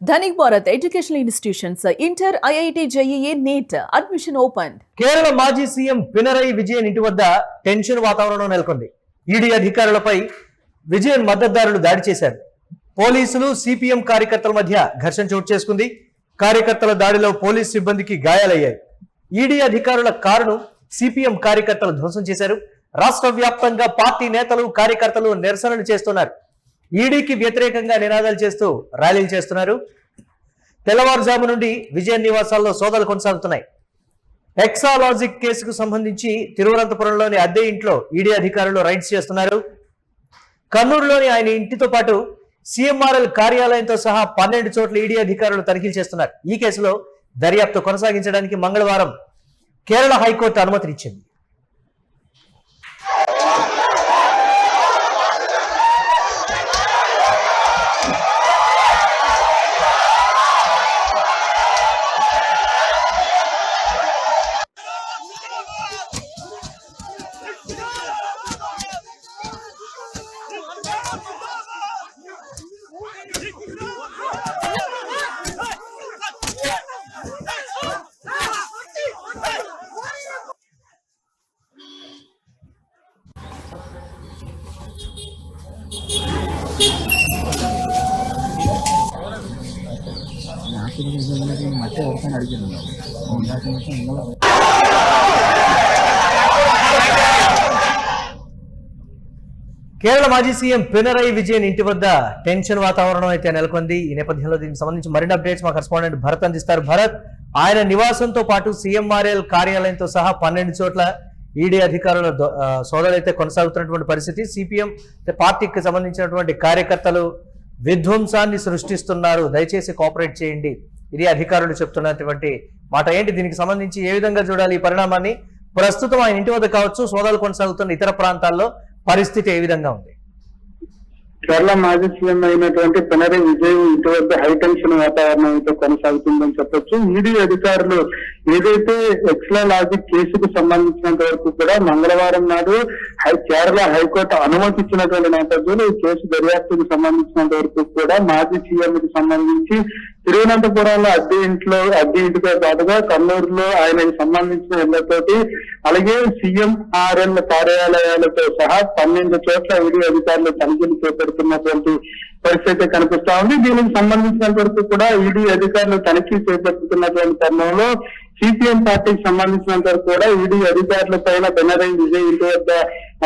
Dhanik Bharat Educational Institutions, Inter, IIT, JEE, NEET, admission opened. Kerala మాజీ CM Pinarayi Vijayan ఇంటి వద్ద tension వాతావరణం నెలకొంది. ఈడీ అధికారులపై విజయన్ మద్దతుదారులు దాడి చేశారు. పోలీసులు సిపిఎం కార్యకర్తల మధ్య ఘర్షణ చోటు చేసుకుంది. కార్యకర్తల దాడిలో పోలీసు సిబ్బందికి గాయాలయ్యాయి. ఈడీ అధికారుల కారును సిపిఎం కార్యకర్తలు ధ్వంసం చేశారు. రాష్ట్ర వ్యాప్తంగా పార్టీ నేతలు కార్యకర్తలు నిరసనలు చేస్తున్నారు. ఈడీకి వ్యతిరేకంగా నినాదాలు చేస్తూ ర్యాలీలు చేస్తున్నారు. తెల్లవారుజాము నుండి విజయన్ నివాసాల్లో సోదాలు కొనసాగుతున్నాయి. ఎక్సాలాజిక్ కేసుకు సంబంధించి తిరువనంతపురంలోని అద్దె ఇంట్లో ఈడీ అధికారులు రైడ్స్ చేస్తున్నారు. కర్నూలులోని ఆయన ఇంటితో పాటు సిఎంఆర్ఎల్ కార్యాలయంతో సహా 12 చోట్ల ఈడీ అధికారులు తనిఖీలు చేస్తున్నారు. ఈ కేసులో దర్యాప్తు కొనసాగించడానికి మంగళవారం కేరళ హైకోర్టు అనుమతినిచ్చింది. మధ్య ఒకసారి అడిగాను. కేరళ మాజీ సీఎం పినరయి విజయన్ ఇంటి వద్ద టెన్షన్ వాతావరణం అయితే నెలకొంది. ఈ నేపథ్యంలో దీనికి సంబంధించి మరిన్ని అప్డేట్స్ మా కరెస్పాండెంట్ భరత్ అందిస్తారు. భరత్, ఆయన నివాసంతో పాటు సిఎంఆర్ఎల్ కార్యాలయంతో సహా 12 చోట్ల ఈడీ అధికారుల సోదాలు అయితే కొనసాగుతున్నటువంటి పరిస్థితి. సిపిఎం పార్టీకి సంబంధించినటువంటి కార్యకర్తలు విధ్వంసాన్ని సృష్టిస్తున్నారు, దయచేసి కోఆపరేట్ చేయండి, ఇది అధికారులు చెప్తున్నటువంటి మాట. ఏంటి దీనికి సంబంధించి ఏ విధంగా చూడాలి ఈ పరిణామాన్ని? ప్రస్తుతం ఆయన ఇంటి వద్ద కావచ్చు, సోదాలు కొనసాగుతున్న ఇతర ప్రాంతాల్లో పరిస్థితి ఏ విధంగా ఉంది? కేరళ మాజీ సీఎం అయినటువంటి పినరయి విజయన్ ఇంటి వద్ద హైటెన్షన్ వాతావరణం అయితే కొనసాగుతుందని చెప్పొచ్చు. ఈడీ అధికారులు ఏదైతే ఎక్సాలాజిక్ కేసుకు సంబంధించినంత వరకు కూడా మంగళవారం నాడు కేరళ హైకోర్టు అనుమతి ఇచ్చినటువంటి నేపథ్యంలో ఈ కేసు దర్యాప్తుకు సంబంధించినంత వరకు కూడా మాజీ సీఎం కి సంబంధించి తిరువనంతపురంలో అద్దె ఇంటితో పాటుగా కర్నూలులో ఆయనకు సంబంధించిన ఇళ్లతోటి అలాగే సిఎంఆర్ఎల్ కార్యాలయాలతో సహా 12 చోట్ల ఈడీ అధికారులు తనిఖీలు చేపడుతున్నటువంటి పరిస్థితి కనిపిస్తా ఉంది. దీనికి సంబంధించినంత వరకు కూడా ఈడీ అధికారులు తనిఖీ చేపడుతున్నటువంటి తరుణంలో సిపిఎం పార్టీకి సంబంధించినంత వరకు కూడా ఈడీ అధికారుల పైన పినరయి విజయన్ ఇంటి వద్ద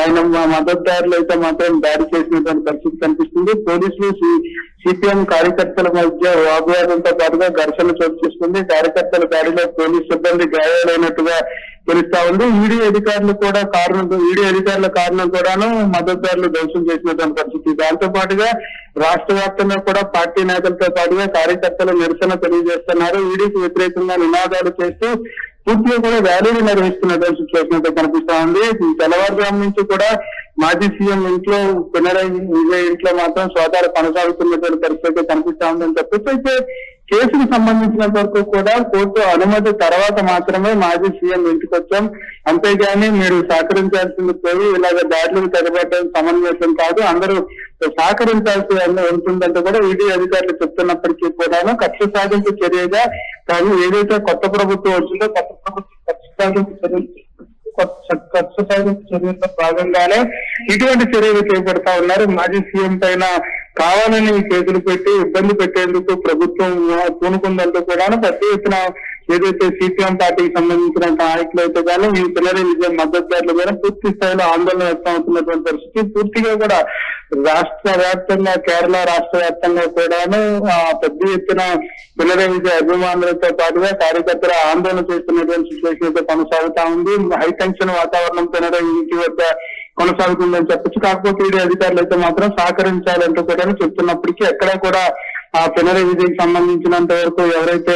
ఆయన మద్దతుదారులు అయితే మాత్రం దాడి చేసినటువంటి పరిస్థితి కనిపిస్తుంది. పోలీసులు సిపిఎం కార్యకర్తల మధ్య వాగ్వాదంతో పాటుగా ఘర్షణ చోటు చేసుకుంది. కార్యకర్తల దాడిలో పోలీసు సిబ్బంది గాయాలైనట్టుగా తెలుస్తా ఉంది. ఈడీ అధికారుల కారణం కూడాను మద్దతుదారులు ధ్వంసం చేసినటువంటి పరిస్థితి. దాంతో పాటుగా రాష్ట్ర వ్యాప్తంగా కూడా పార్టీ నేతలతో పాటుగా కార్యకర్తలు నిరసన తెలియజేస్తున్నారు. ఈడీకి వ్యతిరేకంగా నినాదాలు చేస్తూ పూర్తిగా కూడా ర్యాలీలు నిర్వహిస్తున్నటువంటి సిచ్యువేషన్ అయితే కనిపిస్తా ఉంది. తెల్లవారుజాము నుంచి కూడా మాజీ సీఎం ఇంట్లో పినరయి విజయన్ ఇంట్లో మాత్రం సోదాలు కొనసాగుతున్నటువంటి పరిస్థితి కనిపిస్తా ఉందని చెప్పొచ్చు. అయితే కేసుకు సంబంధించినంత వరకు కూడా కోర్టు అనుమతి తర్వాత మాత్రమే మాజీ సీఎం ఇంటికి వచ్చాం, అంతేగాని మీరు సహకరించాల్సింది పోయి ఇలాగ దాడులకు తెరబెట్టడం సమన్వయం కాదు, అందరూ సహకరించాల్సి ఉంటుందంటే కూడా ఈడీ అధికారులు చెప్తున్నప్పటికీ కూడాను కక్ష సాధింపు చర్యగా కానీ ఏదైతే కొత్త ప్రభుత్వం వచ్చిందో కొత్త ప్రభుత్వం కక్ష సాధింపు చర్యల్లో భాగంగానే ఇటువంటి చర్యలు చేపడతా ఉన్నారు. మాజీ సీఎం పైన కావాలని కేసులు పెట్టి ఇబ్బంది పెట్టేందుకు ప్రభుత్వం పూనుకుందంటూ కూడా పెద్ద ఎత్తున ఏదైతే సిపిఎం పార్టీకి సంబంధించిన నాయకులు అయితే కానీ ఈ పినరయి విజయన్ మద్దతుదారుల మీద పూర్తి స్థాయిలో ఆందోళన వ్యక్తం అవుతున్నటువంటి పరిస్థితి. పూర్తిగా కూడా రాష్ట్ర వ్యాప్తంగా కేరళ రాష్ట్ర వ్యాప్తంగా కూడాను పెద్ద ఎత్తున పినరయి విజయన్ అభిమానులతో పాటుగా కార్యకర్తలు ఆందోళన చేస్తున్నటువంటి సిచ్యువేషన్ అయితే కొనసాగుతా ఉంది. హైటెన్షన్ వాతావరణం పినరయి ఇంటి వద్ద కొనసాగుతుందని చెప్పొచ్చు. కాకపోతే ఈడీ అధికారులు అయితే మాత్రం సహకరించాలంటూ కూడా చెప్తున్నప్పటికీ ఎక్కడా కూడా ఆ పినరయి విజయన్ సంబంధించినంత వరకు ఎవరైతే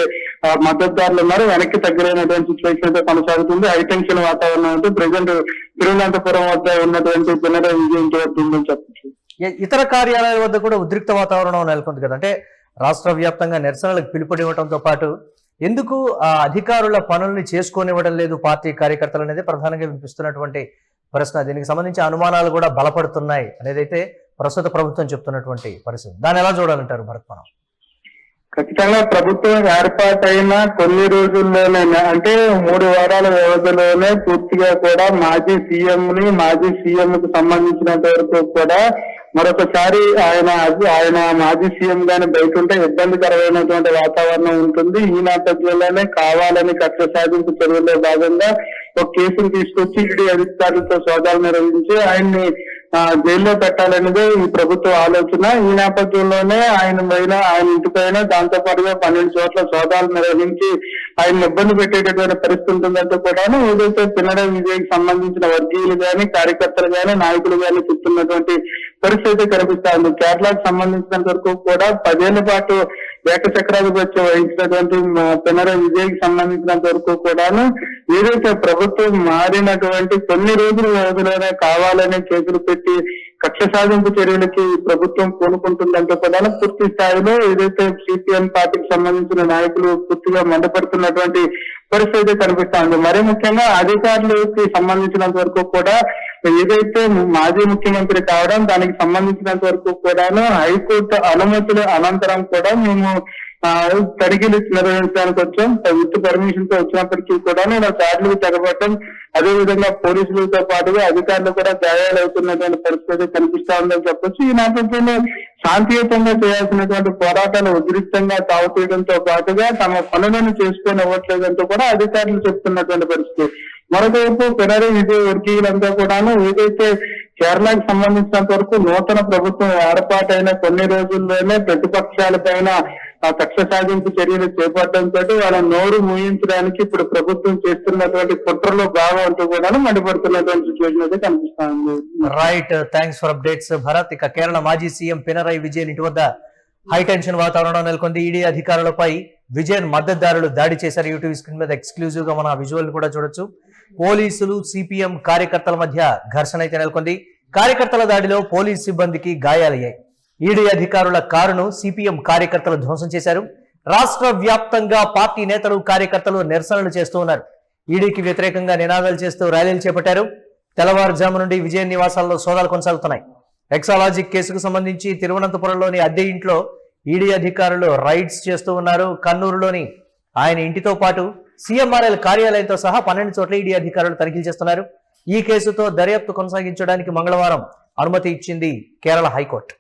మద్దతుదారులు ఉన్నారో వెనక్కి తగ్గలేనటువంటి సిచ్యువేషన్ అయితే కొనసాగుతుంది. హైటెన్షన్ వాతావరణం అంటే ప్రజెంట్ తిరువనంతపురం వద్ద ఉన్నటువంటి పినరయి విజయన్ ఇంటి వద్ద ఉందని చెప్పచ్చు. ఇతర కార్యాలయాల వద్ద కూడా ఉద్రిక్త వాతావరణం నెలకొంది కదా. అంటే రాష్ట్ర వ్యాప్తంగా నిరసనలకు పిలుపునివ్వడంతో పాటు ఎందుకు ఆ అధికారుల పనుల్ని చేసుకోనివ్వడం లేదు పార్టీ కార్యకర్తలు అనేది ప్రధానంగా వినిపిస్తున్నటువంటి ప్రశ్న. దీనికి సంబంధించి అనుమానాలు కూడా బలపడుతున్నాయి అనేది అయితే ప్రస్తుత ప్రభుత్వం చెప్తున్నటువంటి పరిస్థితి. దాన్ని ఎలా చూడాలంటారు భరత్? మనం ఖచ్చితంగా ప్రభుత్వం ఏర్పాటైన కొన్ని రోజుల్లోనే అంటే 3 వారాల వ్యవధిలోనే పూర్తిగా కూడా మాజీ సీఎం కు సంబంధించినంత వరకు కూడా మరొకసారి ఆయన మాజీ సీఎం గాని బయట ఉంటే ఇబ్బందికరమైనటువంటి వాతావరణం ఉంటుంది. ఈ నేపథ్యంలోనే కావాలని కక్ష సాధింపు చర్యల్లో భాగంగా ఒక కేసును తీసుకొచ్చి ఈడీ అధికారులతో సోదాలు నిర్వహించి ఆయన్ని జైల్లో పెట్టాలనేదే ఈ ప్రభుత్వ ఆలోచన. ఈ నేపథ్యంలోనే ఆయన ఇంటి పైన దాంతో పాటుగా 12 చోట్ల సోదాలు నిర్వహించి ఆయన ఇబ్బంది పెట్టేటటువంటి పరిస్థితి ఉంటుందంటూ కూడాను ఏదైతే పినరయి విజయ్కి సంబంధించిన వర్గీయులు గాని కార్యకర్తలు గాని నాయకులు గాని చెప్తున్నటువంటి పరిస్థితి కనిపిస్తా ఉంది. కేరళకు సంబంధించినంత వరకు కూడా 10 ఏళ్ల పాటు ఏకచక్రాధిపత్యం వహించినటువంటి పినరయి విజయ్కి సంబంధించినంత వరకు కూడాను ఏదైతే ప్రభుత్వం మారినటువంటి కొన్ని రోజుల వ్యవధిలోనే కావాలనే కేసులు పెట్టి కక్ష సాధింపు చర్యలకి ప్రభుత్వం పూనుకుంటుందంటే కూడా పూర్తి స్థాయిలో ఏదైతే సిపిఎం పార్టీకి సంబంధించిన నాయకులు పూర్తిగా మండపడుతున్నటువంటి పరిస్థితి కనిపిస్తా ఉంది. మరీ ముఖ్యంగా అధికారులకి సంబంధించినంత వరకు కూడా ఏదైతే మాజీ ముఖ్యమంత్రి కావడం దానికి సంబంధించినంత వరకు కూడాను హైకోర్టు అనుమతుల అనంతరం కూడా మేము తనిఖీలు నిర్వహించడానికి వచ్చాం. విత్ పర్మిషన్ తో వచ్చినప్పటికీ కూడా దాడులు తెగబట్టడం, అదేవిధంగా పోలీసులతో పాటుగా అధికారులు కూడా గాయాలు అవుతున్నటువంటి పరిస్థితి కనిపిస్తా ఉందని చెప్పొచ్చు. ఈ నేపథ్యంలో శాంతియుతంగా చేయాల్సినటువంటి పోరాటాలు ఉధృతంగా తాగుతీయడంతో పాటుగా తమ పనులను చేసుకొని ఇవ్వట్లేదంటూ కూడా అధికారులు చెప్తున్నటువంటి పరిస్థితి. మరొకవైపు పినరయి విజయ్ వర్గీయులంతా కూడాను ఏదైతే కేరళకు సంబంధించినంత వరకు నూతన ప్రభుత్వం ఏర్పాటైన కొన్ని రోజుల్లోనే ప్రతిపక్షాలపైన కక్ష సాధింపు చర్యలు చేపట్టడంతో వాళ్ళ నోరు మూయించడానికి ఇప్పుడు ప్రభుత్వం చేస్తున్నటువంటి కుట్రలో భాగం అంటూ కూడా మండిపడుతున్నటువంటి సిచ్యువేషన్ అయితే కనిపిస్తా ఉంది. Right, thanks for updates Bharat. ఇక కేరళ మాజీ సీఎం పినరయి విజయన్ ఇంటి వద్ద హై టెన్షన్ వాతావరణం నెలకొంది. ఈడీ అధికారులపై విజయన్ మద్దతుదారులు దాడి చేశారు. యూట్యూబ్ స్క్రీన్ మీద ఎక్స్క్లూజివ్ గా మన విజువల్ కూడా చూడొచ్చు. పోలీసులు సిపిఎం కార్యకర్తల మధ్య ఘర్షణ అయితే నెలకొంది. కార్యకర్తల దాడిలో పోలీసు సిబ్బందికి గాయాలయ్యాయి. ఈడీ అధికారుల కారును సిపిఎం కార్యకర్తలు ధ్వంసం చేశారు. రాష్ట్ర వ్యాప్తంగా పార్టీ నేతలు కార్యకర్తలు నిరసనలు చేస్తూ ఉన్నారు. ఈడీకి వ్యతిరేకంగా నినాదాలు చేస్తూ ర్యాలీలు చేపట్టారు. తెల్లవారుజాము నుండి విజయన్ నివాసాల్లో సోదాలు కొనసాగుతున్నాయి. ఎక్సాలాజిక్ కేసుకు సంబంధించి తిరువనంతపురంలోని అద్దె ఇంట్లో ఈడీ అధికారులు రైడ్స్ చేస్తూ ఉన్నారు. కన్నూరులోని ఆయన ఇంటితో పాటు సీఎంఆర్ఎల్ కార్యాలయంతో సహా 12 చోట్ల ఈడీ అధికారులు తనిఖీలు చేస్తున్నారు. ఈ కేసుతో దర్యాప్తు కొనసాగించడానికి మంగళవారం అనుమతి ఇచ్చింది కేరళ హైకోర్టు.